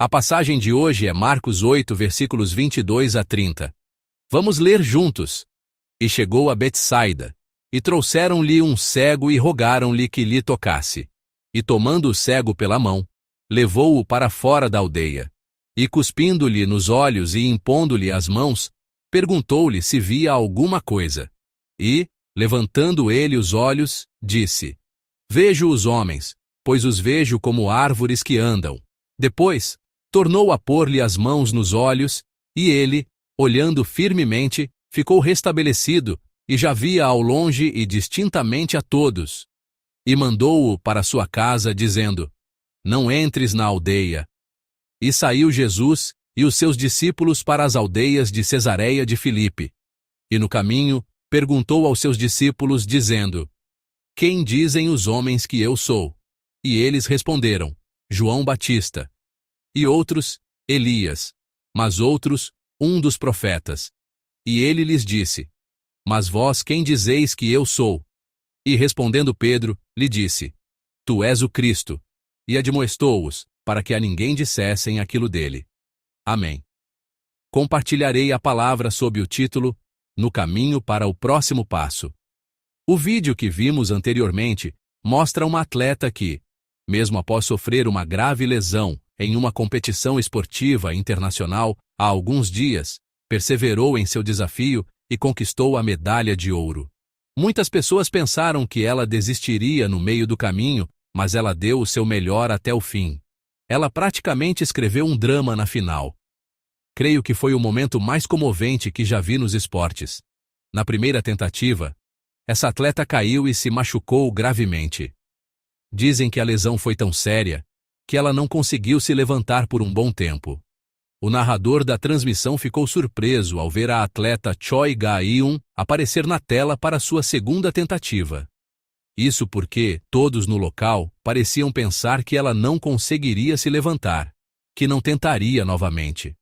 A passagem de hoje é Marcos 8, versículos 22 a 30. Vamos ler juntos. E chegou a Betsaida, e trouxeram-lhe um cego e rogaram-lhe que lhe tocasse. E tomando o cego pela mão, levou-o para fora da aldeia. E cuspindo-lhe nos olhos e impondo-lhe as mãos, perguntou-lhe se via alguma coisa. E, levantando ele os olhos, disse: Vejo os homens, pois os vejo como árvores que andam. Depois, tornou a pôr-lhe as mãos nos olhos, e ele, olhando firmemente, ficou restabelecido, e já via ao longe e distintamente a todos. E mandou-o para sua casa, dizendo: Não entres na aldeia. E saiu Jesus e os seus discípulos para as aldeias de Cesareia de Filipe. E no caminho, perguntou aos seus discípulos, dizendo: Quem dizem os homens que eu sou? E eles responderam: João Batista. E outros, Elias. Mas outros, um dos profetas. E ele lhes disse: Mas vós quem dizeis que eu sou? E respondendo Pedro, lhe disse: Tu és o Cristo. E admoestou-os, para que a ninguém dissessem aquilo dele. Amém. Compartilharei a palavra sob o título No caminho para o próximo passo. O vídeo que vimos anteriormente mostra uma atleta que, mesmo após sofrer uma grave lesão em uma competição esportiva internacional há alguns dias, perseverou em seu desafio e conquistou a medalha de ouro. Muitas pessoas pensaram que ela desistiria no meio do caminho, mas ela deu o seu melhor até o fim. Ela praticamente escreveu um drama na final. Creio que foi o momento mais comovente que já vi nos esportes. Na primeira tentativa, essa atleta caiu e se machucou gravemente. Dizem que a lesão foi tão séria que ela não conseguiu se levantar por um bom tempo. O narrador da transmissão ficou surpreso ao ver a atleta Choi Ga-eun aparecer na tela para sua segunda tentativa. Isso porque todos no local pareciam pensar que ela não conseguiria se levantar, que não tentaria novamente.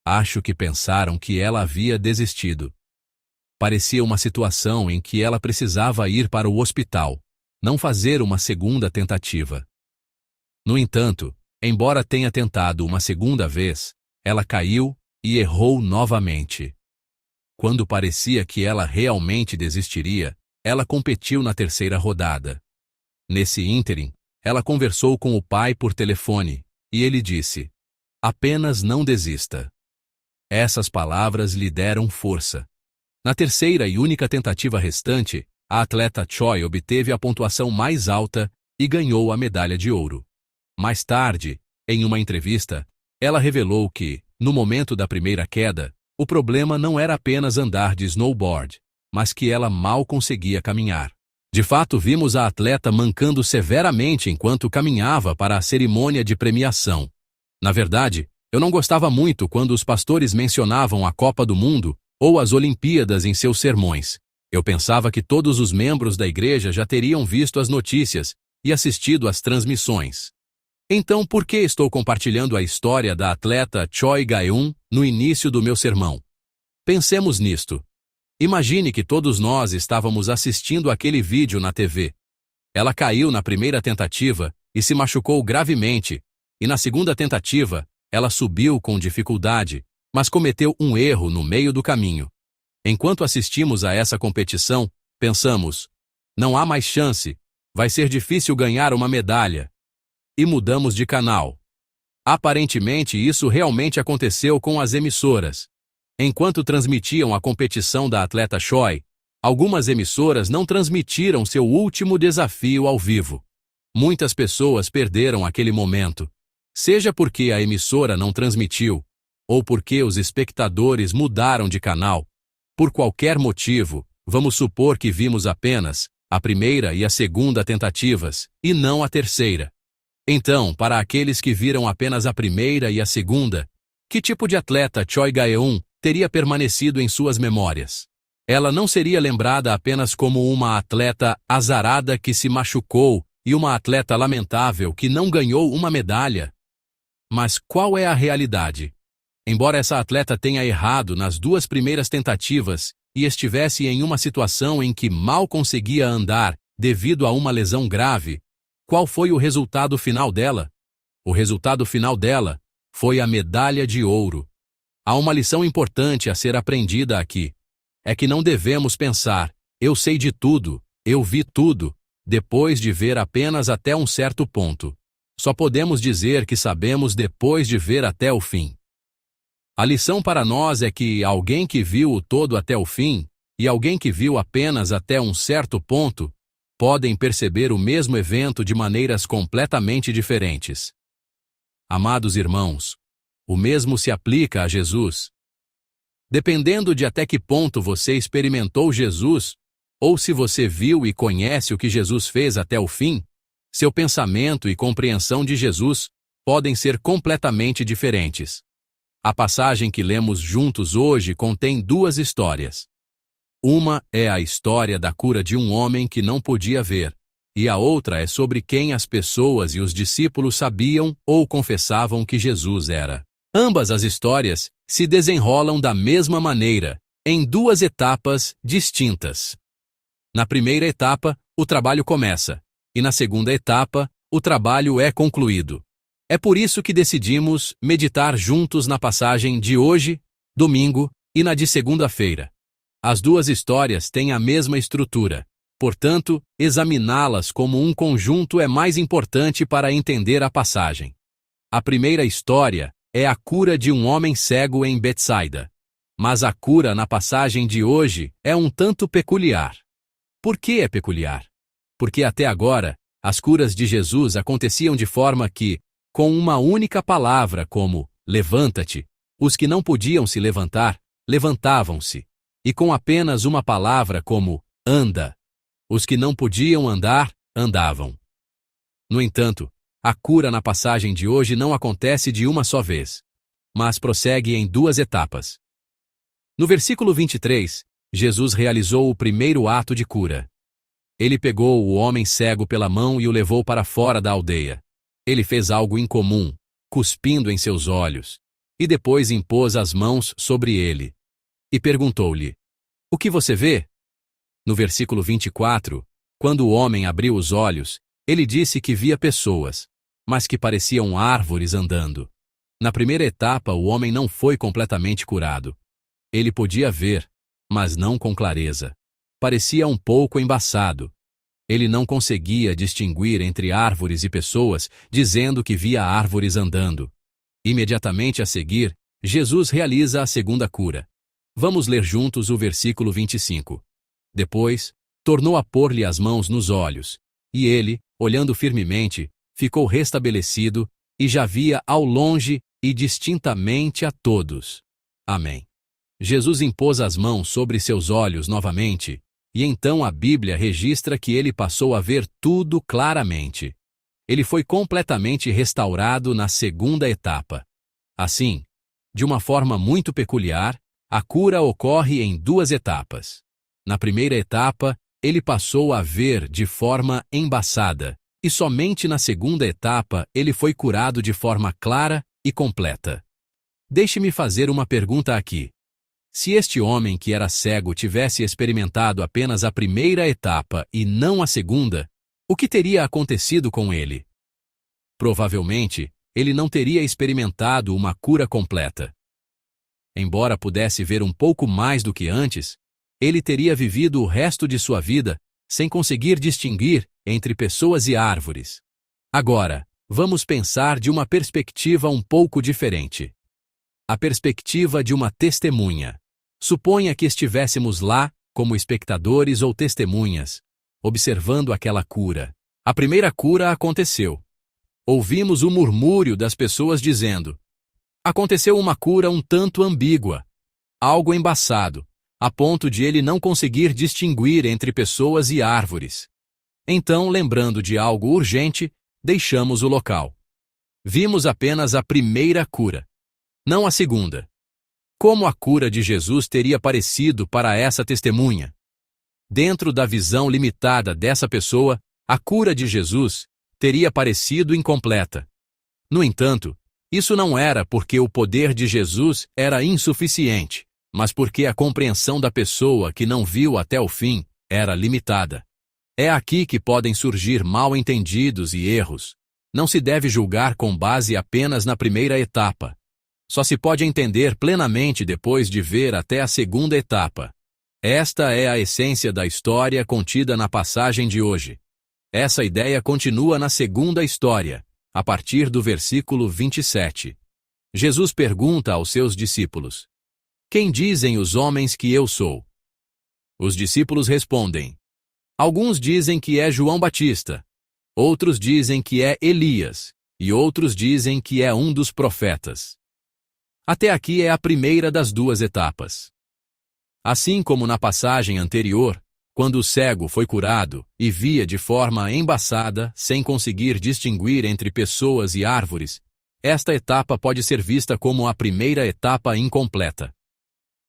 Acho que pensaram que ela havia desistido. Parecia uma situação em que ela precisava ir para o hospital, não fazer uma segunda tentativa. No entanto, embora tenha tentado uma segunda vez, ela caiu e errou novamente. Quando parecia que ela realmente desistiria, ela competiu na terceira rodada. Nesse ínterim, ela conversou com o pai por telefone, e ele disse: Apenas não desista. Essas palavras lhe deram força. Na terceira e única tentativa restante, a atleta Choi obteve a pontuação mais alta e ganhou a medalha de ouro. Mais tarde, em uma entrevista, ela revelou que, no momento da primeira queda, o problema não era apenas andar de snowboard, mas que ela mal conseguia caminhar. De fato, vimos a atleta mancando severamente enquanto caminhava para a cerimônia de premiação. Na verdade, eu não gostava muito quando os pastores mencionavam a Copa do Mundo ou as Olimpíadas em seus sermões. Eu pensava que todos os membros da igreja já teriam visto as notícias e assistido às transmissões. Então, por que estou compartilhando a história da atleta Choi Ga-eun no início do meu sermão? Pensemos nisto. Imagine que todos nós estávamos assistindo aquele vídeo na TV. Ela caiu na primeira tentativa e se machucou gravemente, e na segunda tentativa, ela subiu com dificuldade, mas cometeu um erro no meio do caminho. Enquanto assistimos a essa competição, pensamos: não há mais chance, vai ser difícil ganhar uma medalha. E mudamos de canal. Aparentemente, isso realmente aconteceu com as emissoras. Enquanto transmitiam a competição da atleta Choi, algumas emissoras não transmitiram seu último desafio ao vivo. Muitas pessoas perderam aquele momento, seja porque a emissora não transmitiu, ou porque os espectadores mudaram de canal. Por qualquer motivo, vamos supor que vimos apenas a primeira e a segunda tentativas, e não a terceira. Então, para aqueles que viram apenas a primeira e a segunda, que tipo de atleta Choi Ga-eun teria permanecido em suas memórias? Ela não seria lembrada apenas como uma atleta azarada que se machucou e uma atleta lamentável que não ganhou uma medalha. Mas qual é a realidade? Embora essa atleta tenha errado nas duas primeiras tentativas e estivesse em uma situação em que mal conseguia andar devido a uma lesão grave, qual foi o resultado final dela? O resultado final dela foi a medalha de ouro. Há uma lição importante a ser aprendida aqui. É que não devemos pensar, eu sei de tudo, eu vi tudo, depois de ver apenas até um certo ponto. Só podemos dizer que sabemos depois de ver até o fim. A lição para nós é que alguém que viu o todo até o fim, e alguém que viu apenas até um certo ponto, podem perceber o mesmo evento de maneiras completamente diferentes. Amados irmãos, o mesmo se aplica a Jesus. Dependendo de até que ponto você experimentou Jesus, ou se você viu e conhece o que Jesus fez até o fim, seu pensamento e compreensão de Jesus podem ser completamente diferentes. A passagem que lemos juntos hoje contém duas histórias. Uma é a história da cura de um homem que não podia ver, e a outra é sobre quem as pessoas e os discípulos sabiam ou confessavam que Jesus era. Ambas as histórias se desenrolam da mesma maneira, em duas etapas distintas. Na primeira etapa, o trabalho começa, e na segunda etapa, o trabalho é concluído. É por isso que decidimos meditar juntos na passagem de hoje, domingo, e na de segunda-feira. As duas histórias têm a mesma estrutura, portanto, examiná-las como um conjunto é mais importante para entender a passagem. A primeira história é a cura de um homem cego em Betsaida. Mas a cura na passagem de hoje é um tanto peculiar. Por que é peculiar? Porque até agora, as curas de Jesus aconteciam de forma que, com uma única palavra como levanta-te, os que não podiam se levantar, levantavam-se, e com apenas uma palavra como anda, os que não podiam andar, andavam. No entanto, a cura na passagem de hoje não acontece de uma só vez, mas prossegue em duas etapas. No versículo 23, Jesus realizou o primeiro ato de cura. Ele pegou o homem cego pela mão e o levou para fora da aldeia. Ele fez algo incomum, cuspindo em seus olhos, e depois impôs as mãos sobre ele. E perguntou-lhe: "O que você vê?" No versículo 24, quando o homem abriu os olhos, ele disse que via pessoas, mas que pareciam árvores andando. Na primeira etapa, o homem não foi completamente curado. Ele podia ver, mas não com clareza. Parecia um pouco embaçado. Ele não conseguia distinguir entre árvores e pessoas, dizendo que via árvores andando. Imediatamente a seguir, Jesus realiza a segunda cura. Vamos ler juntos o versículo 25. Depois, tornou a pôr-lhe as mãos nos olhos, e ele, olhando firmemente, ficou restabelecido, e já via ao longe e distintamente a todos. Amém. Jesus impôs as mãos sobre seus olhos novamente, e então a Bíblia registra que ele passou a ver tudo claramente. Ele foi completamente restaurado na segunda etapa. Assim, de uma forma muito peculiar, a cura ocorre em duas etapas. Na primeira etapa, ele passou a ver de forma embaçada, e somente na segunda etapa ele foi curado de forma clara e completa. Deixe-me fazer uma pergunta aqui. Se este homem que era cego tivesse experimentado apenas a primeira etapa e não a segunda, o que teria acontecido com ele? Provavelmente, ele não teria experimentado uma cura completa. Embora pudesse ver um pouco mais do que antes, ele teria vivido o resto de sua vida sem conseguir distinguir entre pessoas e árvores. Agora, vamos pensar de uma perspectiva um pouco diferente. A perspectiva de uma testemunha. Suponha que estivéssemos lá, como espectadores ou testemunhas, observando aquela cura. A primeira cura aconteceu. Ouvimos o murmúrio das pessoas dizendo: aconteceu uma cura um tanto ambígua, algo embaçado, a ponto de ele não conseguir distinguir entre pessoas e árvores. Então, lembrando de algo urgente, deixamos o local. Vimos apenas a primeira cura, não a segunda. Como a cura de Jesus teria parecido para essa testemunha? Dentro da visão limitada dessa pessoa, a cura de Jesus teria parecido incompleta. No entanto, isso não era porque o poder de Jesus era insuficiente, mas porque a compreensão da pessoa que não viu até o fim era limitada. É aqui que podem surgir mal-entendidos e erros. Não se deve julgar com base apenas na primeira etapa. Só se pode entender plenamente depois de ver até a segunda etapa. Esta é a essência da história contida na passagem de hoje. Essa ideia continua na segunda história, a partir do versículo 27. Jesus pergunta aos seus discípulos: Quem dizem os homens que eu sou? Os discípulos respondem: Alguns dizem que é João Batista, outros dizem que é Elias, e outros dizem que é um dos profetas. Até aqui é a primeira das duas etapas. Assim como na passagem anterior, quando o cego foi curado e via de forma embaçada, sem conseguir distinguir entre pessoas e árvores, esta etapa pode ser vista como a primeira etapa incompleta.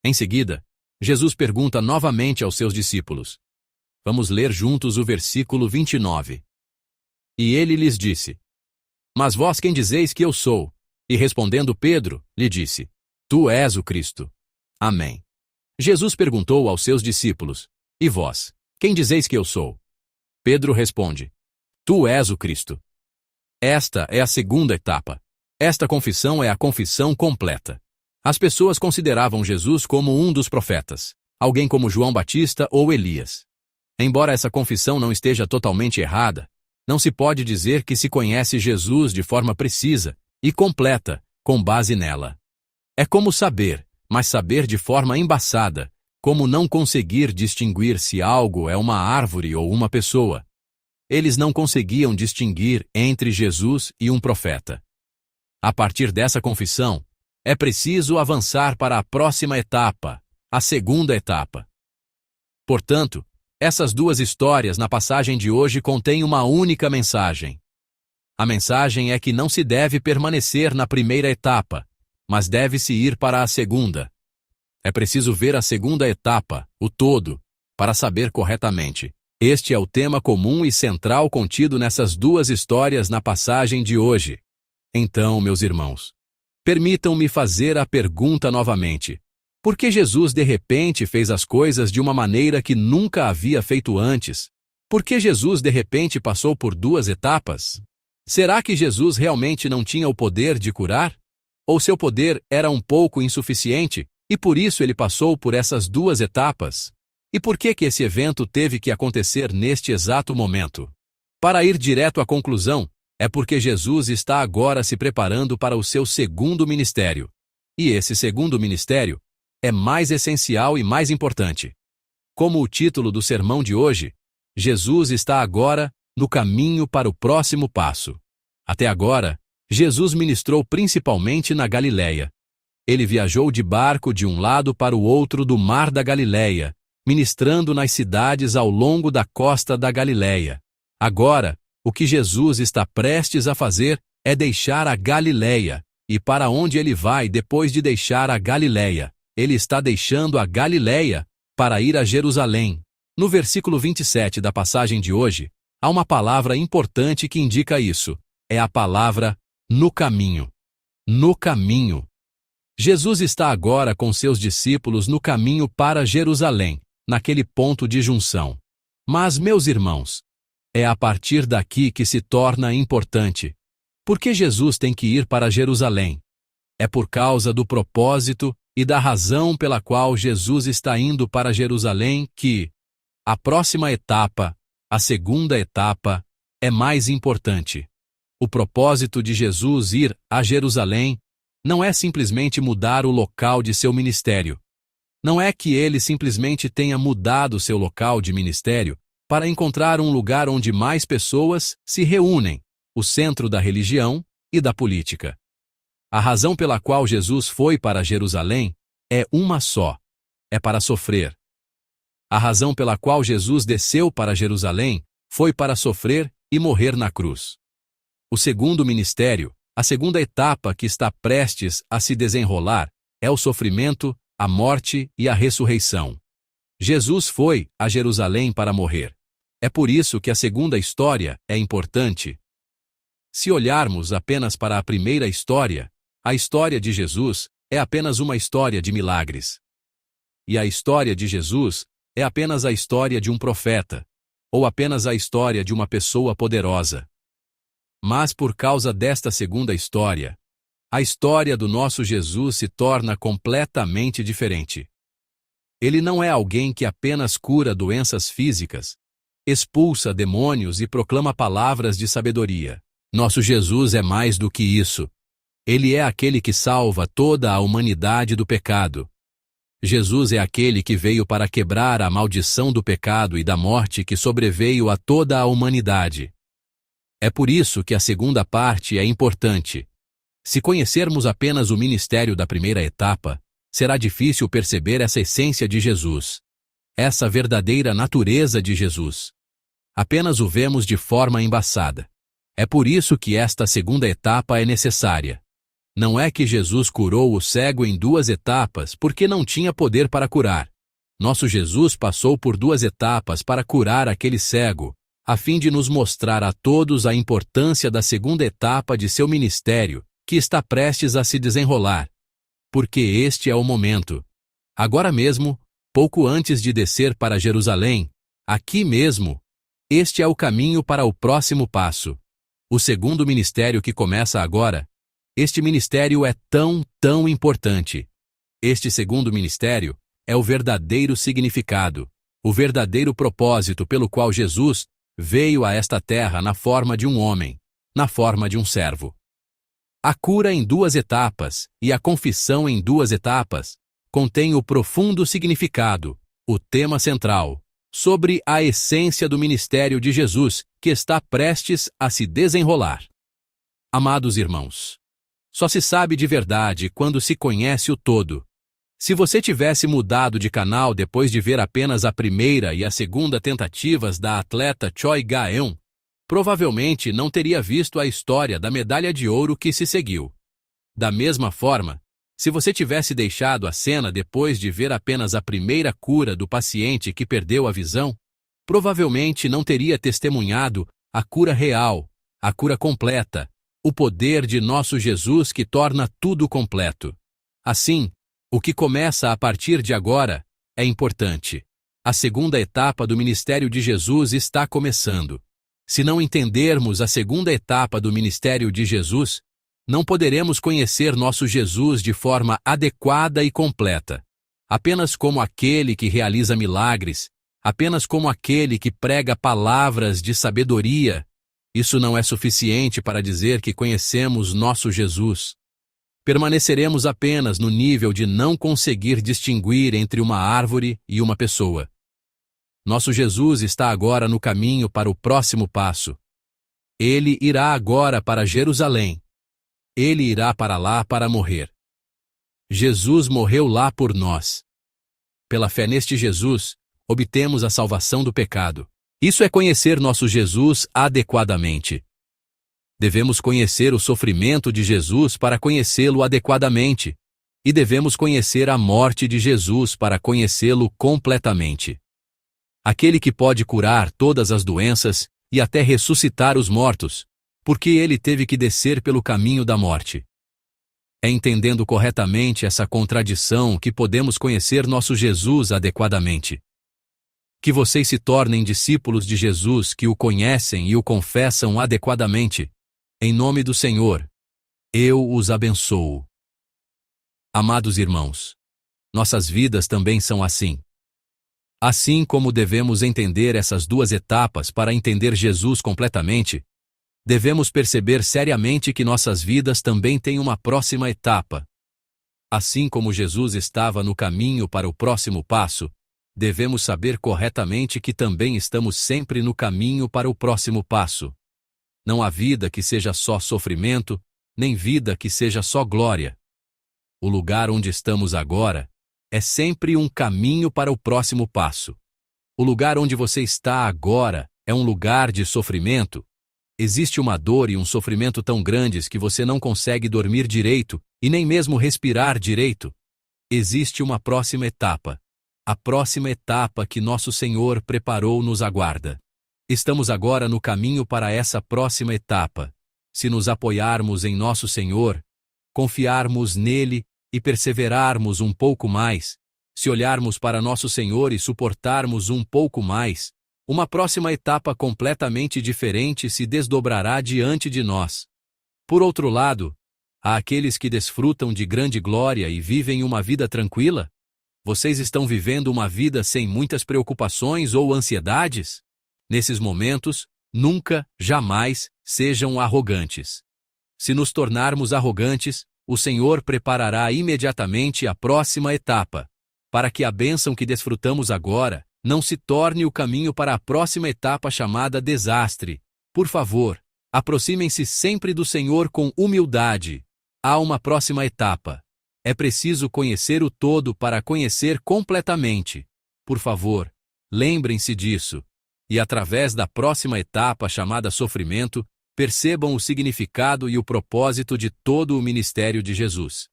Em seguida, Jesus pergunta novamente aos seus discípulos. Vamos ler juntos o versículo 29. E ele lhes disse: Mas vós quem dizeis que eu sou? E respondendo Pedro, lhe disse: Tu és o Cristo. Amém. Jesus perguntou aos seus discípulos: E vós, quem dizeis que eu sou? Pedro responde: Tu és o Cristo. Esta é a segunda etapa. Esta confissão é a confissão completa. As pessoas consideravam Jesus como um dos profetas, alguém como João Batista ou Elias. Embora essa confissão não esteja totalmente errada, não se pode dizer que se conhece Jesus de forma precisa e completa, com base nela. É como saber, mas saber de forma embaçada, como não conseguir distinguir se algo é uma árvore ou uma pessoa. Eles não conseguiam distinguir entre Jesus e um profeta. A partir dessa confissão, é preciso avançar para a próxima etapa, a segunda etapa. Portanto, essas duas histórias na passagem de hoje contêm uma única mensagem. A mensagem é que não se deve permanecer na primeira etapa, mas deve-se ir para a segunda. É preciso ver a segunda etapa, o todo, para saber corretamente. Este é o tema comum e central contido nessas duas histórias na passagem de hoje. Então, meus irmãos, permitam-me fazer a pergunta novamente. Por que Jesus de repente fez as coisas de uma maneira que nunca havia feito antes? Por que Jesus de repente passou por duas etapas? Será que Jesus realmente não tinha o poder de curar? Ou seu poder era um pouco insuficiente, e por isso ele passou por essas duas etapas? E por que esse evento teve que acontecer neste exato momento? Para ir direto à conclusão, é porque Jesus está agora se preparando para o seu segundo ministério. E esse segundo ministério é mais essencial e mais importante. Como o título do sermão de hoje, Jesus está agora no caminho para o próximo passo. Até agora, Jesus ministrou principalmente na Galileia. Ele viajou de barco de um lado para o outro do mar da Galileia, ministrando nas cidades ao longo da costa da Galileia. Agora, o que Jesus está prestes a fazer é deixar a Galileia. E para onde ele vai depois de deixar a Galileia? Ele está deixando a Galileia para ir a Jerusalém. No versículo 27 da passagem de hoje, há uma palavra importante que indica isso. É a palavra no caminho. No caminho. Jesus está agora com seus discípulos no caminho para Jerusalém, naquele ponto de junção. Mas, meus irmãos, é a partir daqui que se torna importante. Por que Jesus tem que ir para Jerusalém? É por causa do propósito e da razão pela qual Jesus está indo para Jerusalém que a próxima etapa, a segunda etapa, é mais importante. O propósito de Jesus ir a Jerusalém não é simplesmente mudar o local de seu ministério. Não é que ele simplesmente tenha mudado seu local de ministério para encontrar um lugar onde mais pessoas se reúnem, o centro da religião e da política. A razão pela qual Jesus foi para Jerusalém é uma só: é para sofrer. A razão pela qual Jesus desceu para Jerusalém foi para sofrer e morrer na cruz. O segundo ministério, a segunda etapa que está prestes a se desenrolar, é o sofrimento, a morte e a ressurreição. Jesus foi a Jerusalém para morrer. É por isso que a segunda história é importante. Se olharmos apenas para a primeira história, a história de Jesus é apenas uma história de milagres. E a história de Jesus é apenas a história de um profeta, ou apenas a história de uma pessoa poderosa. Mas por causa desta segunda história, a história do nosso Jesus se torna completamente diferente. Ele não é alguém que apenas cura doenças físicas, expulsa demônios e proclama palavras de sabedoria. Nosso Jesus é mais do que isso. Ele é aquele que salva toda a humanidade do pecado. Jesus é aquele que veio para quebrar a maldição do pecado e da morte que sobreveio a toda a humanidade. É por isso que a segunda parte é importante. Se conhecermos apenas o ministério da primeira etapa, será difícil perceber essa essência de Jesus, essa verdadeira natureza de Jesus. Apenas o vemos de forma embaçada. É por isso que esta segunda etapa é necessária. Não é que Jesus curou o cego em 2 etapas porque não tinha poder para curar. Nosso Jesus passou por 2 etapas para curar aquele cego, a fim de nos mostrar a todos a importância da segunda etapa de seu ministério, que está prestes a se desenrolar. Porque este é o momento. Agora mesmo, pouco antes de descer para Jerusalém, aqui mesmo, este é o caminho para o próximo passo. O segundo ministério que começa agora. Este ministério é tão importante. Este segundo ministério é o verdadeiro significado, o verdadeiro propósito pelo qual Jesus veio a esta terra na forma de um homem, na forma de um servo. A cura em 2 etapas e a confissão em 2 etapas contém o profundo significado, o tema central, sobre a essência do ministério de Jesus que está prestes a se desenrolar. Amados irmãos, só se sabe de verdade quando se conhece o todo. Se você tivesse mudado de canal depois de ver apenas a primeira e a segunda tentativas da atleta Choi Ga-eun, provavelmente não teria visto a história da medalha de ouro que se seguiu. Da mesma forma, se você tivesse deixado a cena depois de ver apenas a primeira cura do paciente que perdeu a visão, provavelmente não teria testemunhado a cura real, a cura completa, o poder de nosso Jesus que torna tudo completo. Assim, o que começa a partir de agora é importante. A segunda etapa do ministério de Jesus está começando. Se não entendermos a segunda etapa do ministério de Jesus, não poderemos conhecer nosso Jesus de forma adequada e completa. Apenas como aquele que realiza milagres, apenas como aquele que prega palavras de sabedoria, isso não é suficiente para dizer que conhecemos nosso Jesus. Permaneceremos apenas no nível de não conseguir distinguir entre uma árvore e uma pessoa. Nosso Jesus está agora no caminho para o próximo passo. Ele irá agora para Jerusalém. Ele irá para lá para morrer. Jesus morreu lá por nós. Pela fé neste Jesus, obtemos a salvação do pecado. Isso é conhecer nosso Jesus adequadamente. Devemos conhecer o sofrimento de Jesus para conhecê-lo adequadamente. E devemos conhecer a morte de Jesus para conhecê-lo completamente. Aquele que pode curar todas as doenças e até ressuscitar os mortos, porque ele teve que descer pelo caminho da morte. É entendendo corretamente essa contradição que podemos conhecer nosso Jesus adequadamente. Que vocês se tornem discípulos de Jesus que o conhecem e o confessam adequadamente. Em nome do Senhor, eu os abençoo. Amados irmãos, nossas vidas também são assim. Assim como devemos entender essas 2 etapas para entender Jesus completamente, devemos perceber seriamente que nossas vidas também têm uma próxima etapa. Assim como Jesus estava no caminho para o próximo passo, devemos saber corretamente que também estamos sempre no caminho para o próximo passo. Não há vida que seja só sofrimento, nem vida que seja só glória. O lugar onde estamos agora é sempre um caminho para o próximo passo. O lugar onde você está agora é um lugar de sofrimento. Existe uma dor e um sofrimento tão grandes que você não consegue dormir direito e nem mesmo respirar direito. Existe uma próxima etapa. A próxima etapa que nosso Senhor preparou nos aguarda. Estamos agora no caminho para essa próxima etapa. Se nos apoiarmos em nosso Senhor, confiarmos nele e perseverarmos um pouco mais, se olharmos para nosso Senhor e suportarmos um pouco mais, uma próxima etapa completamente diferente se desdobrará diante de nós. Por outro lado, há aqueles que desfrutam de grande glória e vivem uma vida tranquila? Vocês estão vivendo uma vida sem muitas preocupações ou ansiedades? Nesses momentos, nunca, jamais, sejam arrogantes. Se nos tornarmos arrogantes, o Senhor preparará imediatamente a próxima etapa, para que a bênção que desfrutamos agora não se torne o caminho para a próxima etapa chamada desastre. Por favor, aproximem-se sempre do Senhor com humildade. Há uma próxima etapa. É preciso conhecer o todo para conhecer completamente. Por favor, lembrem-se disso. E através da próxima etapa chamada sofrimento, percebam o significado e o propósito de todo o ministério de Jesus.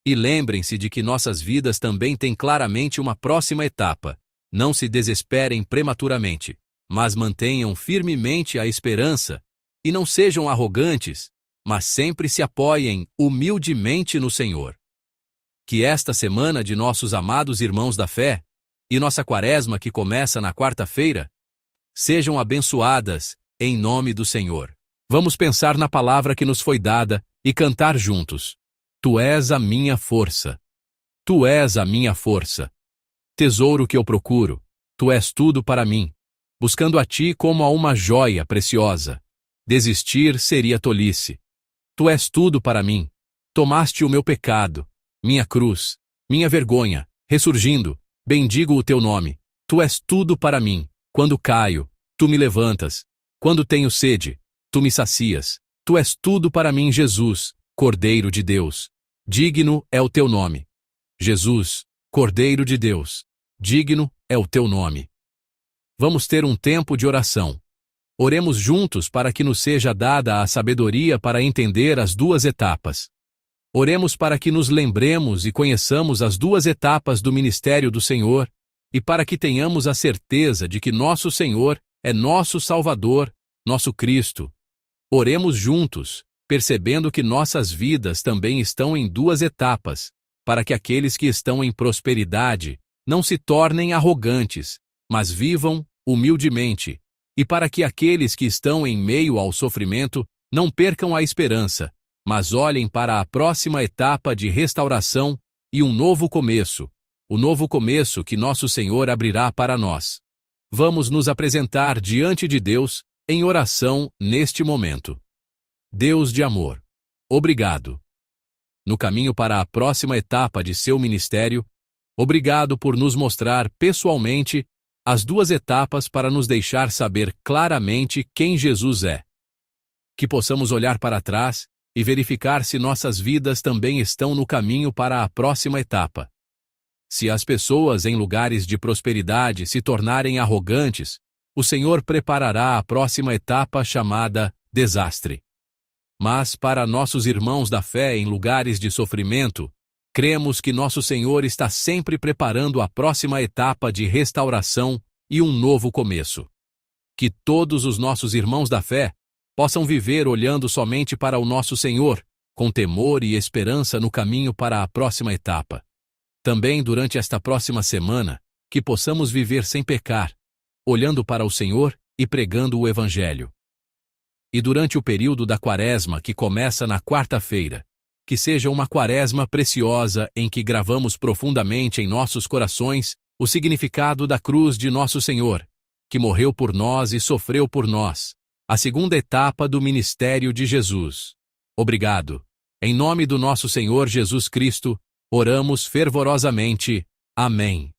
E lembrem-se de que nossas vidas também têm claramente uma próxima etapa. Não se desesperem prematuramente, mas mantenham firmemente a esperança, e não sejam arrogantes, mas sempre se apoiem humildemente no Senhor. Que esta semana de nossos amados irmãos da fé, e nossa quaresma que começa na quarta-feira, sejam abençoadas, em nome do Senhor. Vamos pensar na palavra que nos foi dada e cantar juntos. Tu és a minha força. Tu és a minha força. Tesouro que eu procuro, tu és tudo para mim. Buscando a ti como a uma joia preciosa. Desistir seria tolice. Tu és tudo para mim. Tomaste o meu pecado, minha cruz, minha vergonha, ressurgindo, bendigo o teu nome. Tu és tudo para mim. Quando caio, tu me levantas. Quando tenho sede, tu me sacias. Tu és tudo para mim, Jesus, Cordeiro de Deus. Digno é o teu nome. Jesus, Cordeiro de Deus. Digno é o teu nome. Vamos ter um tempo de oração. Oremos juntos para que nos seja dada a sabedoria para entender as duas etapas. Oremos para que nos lembremos e conheçamos as duas etapas do ministério do Senhor, e para que tenhamos a certeza de que nosso Senhor é nosso Salvador, nosso Cristo. Oremos juntos, percebendo que nossas vidas também estão em duas etapas, para que aqueles que estão em prosperidade não se tornem arrogantes, mas vivam humildemente, e para que aqueles que estão em meio ao sofrimento não percam a esperança, mas olhem para a próxima etapa de restauração e um novo começo, o novo começo que nosso Senhor abrirá para nós. Vamos nos apresentar diante de Deus em oração neste momento. Deus de amor, obrigado. No caminho para a próxima etapa de seu ministério, obrigado por nos mostrar pessoalmente as duas etapas para nos deixar saber claramente quem Jesus é. Que possamos olhar para trás e verificar se nossas vidas também estão no caminho para a próxima etapa. Se as pessoas em lugares de prosperidade se tornarem arrogantes, o Senhor preparará a próxima etapa chamada desastre. Mas para nossos irmãos da fé em lugares de sofrimento, cremos que nosso Senhor está sempre preparando a próxima etapa de restauração e um novo começo. Que todos os nossos irmãos da fé possam viver olhando somente para o nosso Senhor, com temor e esperança no caminho para a próxima etapa. Também durante esta próxima semana, que possamos viver sem pecar, olhando para o Senhor e pregando o Evangelho. E durante o período da quaresma que começa na quarta-feira, que seja uma quaresma preciosa em que gravamos profundamente em nossos corações o significado da cruz de nosso Senhor, que morreu por nós e sofreu por nós, a segunda etapa do ministério de Jesus. Obrigado. Em nome do nosso Senhor Jesus Cristo, oramos fervorosamente. Amém.